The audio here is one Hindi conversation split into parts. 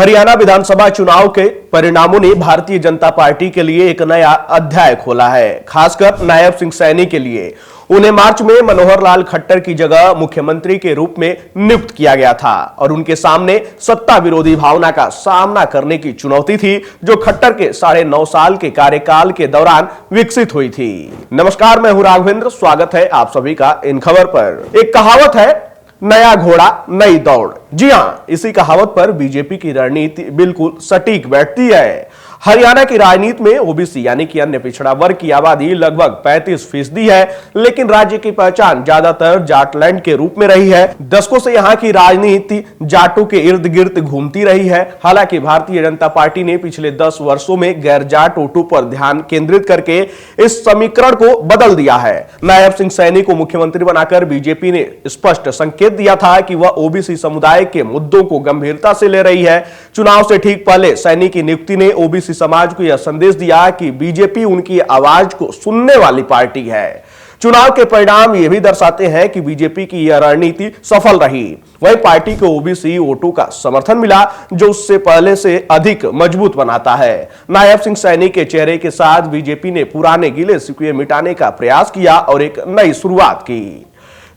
हरियाणा विधानसभा चुनाव के परिणामों ने भारतीय जनता पार्टी के लिए एक नया अध्याय खोला है, खासकर नायब सिंह सैनी के लिए। उन्हें मार्च में मनोहर लाल खट्टर की जगह मुख्यमंत्री के रूप में नियुक्त किया गया था और उनके सामने सत्ता विरोधी भावना का सामना करने की चुनौती थी, जो खट्टर के 9.5 साल के कार्यकाल के दौरान विकसित हुई थी। नमस्कार, मैं हूं राघवेंद्र, स्वागत है आप सभी का इन खबर पर। एक कहावत है, नया घोड़ा नई दौड़। जी हां, इसी कहावत पर बीजेपी की रणनीति बिल्कुल सटीक बैठती है। हरियाणा की राजनीति में ओबीसी यानी कि अन्य पिछड़ा वर्ग की आबादी लगभग 35% है, लेकिन राज्य की पहचान ज्यादातर जाटलैंड के रूप में रही है। दशकों से यहाँ की राजनीति जाटों के इर्द गिर्द घूमती रही है। हालांकि भारतीय जनता पार्टी ने पिछले 10 वर्षों में गैर जाट वोटों पर ध्यान केंद्रित करके इस समीकरण को बदल दिया है। नायब सिंह सैनी को मुख्यमंत्री बनाकर बीजेपी ने स्पष्ट संकेत दिया था कि वह ओबीसी समुदाय के मुद्दों को गंभीरता से ले रही है। चुनाव से ठीक पहले सैनी की नियुक्ति ने ओबीसी समाज को यह संदेश दिया कि बीजेपी उनकी आवाज को सुनने वाली पार्टी है। चुनाव के परिणाम यह भी दर्शाते हैं कि बीजेपी की यह रणनीति सफल रही। वही पार्टी को ओबीसी वोटों का समर्थन मिला, जो उससे पहले से अधिक मजबूत बनाता है। नायब सिंह सैनी के चेहरे के साथ बीजेपी ने पुराने गिले शिकवे मिटाने का प्रयास किया और एक नई शुरुआत की।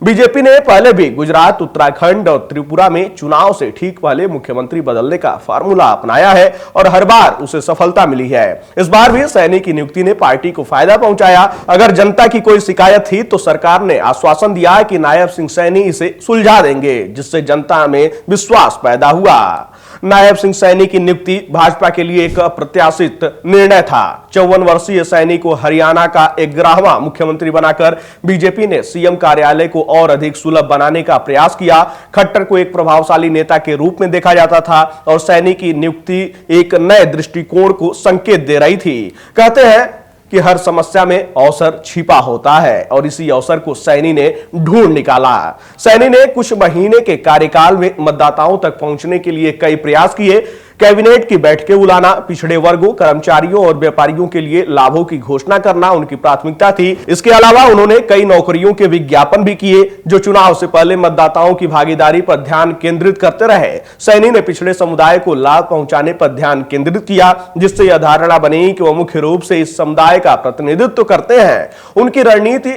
बीजेपी ने पहले भी गुजरात, उत्तराखंड और त्रिपुरा में चुनाव से ठीक पहले मुख्यमंत्री बदलने का फार्मूला अपनाया है और हर बार उसे सफलता मिली है। इस बार भी सैनी की नियुक्ति ने पार्टी को फायदा पहुंचाया। अगर जनता की कोई शिकायत थी तो सरकार ने आश्वासन दिया कि नायब सिंह सैनी इसे सुलझा देंगे, जिससे जनता में विश्वास पैदा हुआ। नायब सिंह सैनी की नियुक्ति भाजपा के लिए एक प्रत्याशित निर्णय था। 54 वर्षीय सैनी को हरियाणा का 11वां मुख्यमंत्री बनाकर बीजेपी ने सीएम कार्यालय को और अधिक सुलभ बनाने का प्रयास किया। खट्टर को एक प्रभावशाली नेता के रूप में देखा जाता था और सैनी की नियुक्ति एक नए दृष्टिकोण को संकेत दे रही थी। कहते हैं कि हर समस्या में अवसर छिपा होता है और इसी अवसर को सैनी ने ढूंढ निकाला। सैनी ने कुछ महीने के कार्यकाल में मतदाताओं तक पहुंचने के लिए कई प्रयास किए। कैबिनेट की बैठकें बुलाना, पिछड़े वर्गों, कर्मचारियों और व्यापारियों के लिए लाभों की घोषणा करना उनकी प्राथमिकता थी। इसके अलावा उन्होंने कई नौकरियों के विज्ञापन भी किए, जो चुनाव से पहले मतदाताओं की भागीदारी पर ध्यान केंद्रित करते रहे। सैनी ने पिछड़े समुदाय को लाभ पहुंचाने पर ध्यान केंद्रित किया, जिससे यह धारणा बनी कि वह मुख्य रूप से इस समुदाय का प्रतिनिधित्व करते हैं। उनकी रणनीति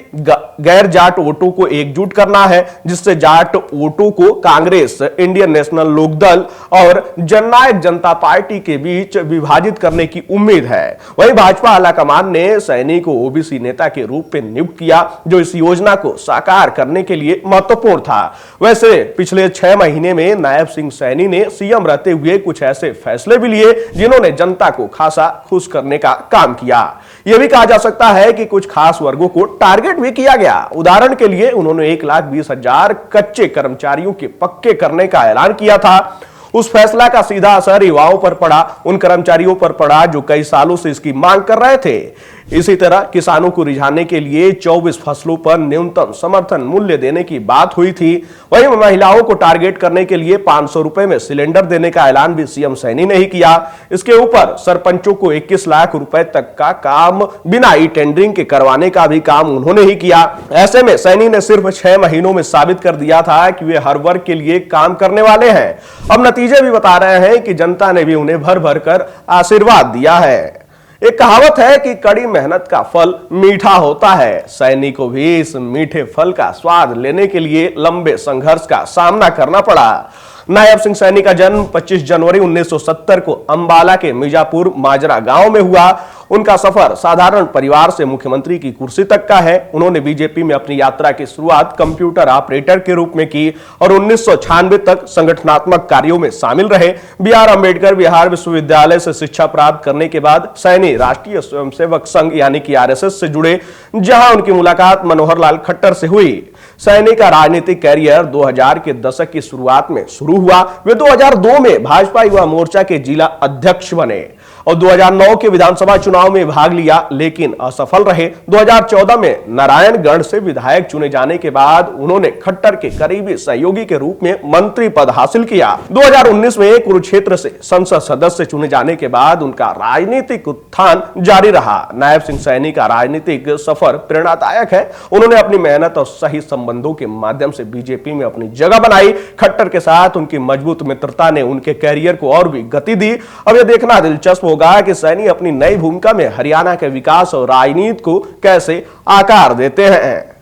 गैर जाट वोटों को एकजुट करना है, जिससे जाट वोटों को कांग्रेस, इंडियन नेशनल लोकदल और जननायक जनता पार्टी के बीच विभाजित करने की उम्मीद है। वहीं भाजपा आलाकमान ने सैनी को ओबीसी नेता के रूप में नियुक्त किया, जो इस योजना को साकार करने के लिए महत्वपूर्ण था। वैसे पिछले 6 महीने में नायब सिंह सैनी ने सीएम रहते हुए कुछ ऐसे फैसले भी लिए जिन्होंने जनता को खासा खुश करने का काम किया। यह भी कहा जा सकता है कि कुछ खास वर्गों को टारगेट भी किया गया। उदाहरण के लिए उन्होंने 1,20,000 कच्चे कर्मचारियों के पक्के करने का ऐलान किया था। उस फैसला का सीधा असर युवाओं पर पड़ा, उन कर्मचारियों पर पड़ा जो कई सालों से इसकी मांग कर रहे थे। इसी तरह किसानों को रिझाने के लिए 24 फसलों पर न्यूनतम समर्थन मूल्य देने की बात हुई थी। वहीं महिलाओं को टारगेट करने के लिए 500 रुपए में सिलेंडर देने का ऐलान भी सीएम सैनी ने ही किया। इसके ऊपर सरपंचों को 21 लाख रुपए तक का काम बिना ई टेंडरिंग के करवाने का भी काम उन्होंने ही किया। ऐसे में सैनी ने सिर्फ 6 महीनों में साबित कर दिया था कि वे हर वर्ग के लिए काम करने वाले हैं। अब नतीजे भी बता रहे हैं कि जनता ने भी उन्हें भर भर कर आशीर्वाद दिया है। एक कहावत है कि कड़ी मेहनत का फल मीठा होता है। सैनी को भी इस मीठे फल का स्वाद लेने के लिए लंबे संघर्ष का सामना करना पड़ा। नायब सिंह सैनी का जन्म 25 जनवरी 1970 को अंबाला के मिर्जापुर माजरा गांव में हुआ। उनका सफर साधारण परिवार से मुख्यमंत्री की कुर्सी तक का है। उन्होंने बीजेपी में अपनी यात्रा की शुरुआत कंप्यूटर ऑपरेटर के रूप में की और 1996 तक संगठनात्मक कार्यों में शामिल रहे। BR अम्बेडकर बिहार विश्वविद्यालय से शिक्षा प्राप्त करने के बाद सैनी राष्ट्रीय स्वयंसेवक संघ यानी कि RSS से जुड़े, जहां उनकी मुलाकात मनोहर लाल खट्टर से हुई। सैनी का राजनीतिक कैरियर 2000 के दशक की शुरुआत में शुरू हुआ। वे 2002 में भाजपा युवा मोर्चा के जिला अध्यक्ष बने और 2009 के विधानसभा चुनाव में भाग लिया लेकिन असफल रहे। 2014 में नारायणगढ़ से विधायक चुने जाने के बाद उन्होंने खट्टर के करीबी सहयोगी के रूप में मंत्री पद हासिल किया। 2019 में कुरुक्षेत्र से संसद सदस्य चुने जाने के बाद उनका राजनीतिक उत्थान जारी रहा। नायब सिंह सैनी का राजनीतिक सफर प्रेरणादायक है। उन्होंने अपनी मेहनत और सही संबंधों के माध्यम से बीजेपी में अपनी जगह बनाई। खट्टर के साथ उनकी मजबूत मित्रता ने उनके कैरियर को और भी गति दी। अब यह देखना दिलचस्प होगा कि सैनी अपनी नई भूमिका में हरियाणा के विकास और राजनीति को कैसे आकार देते हैं।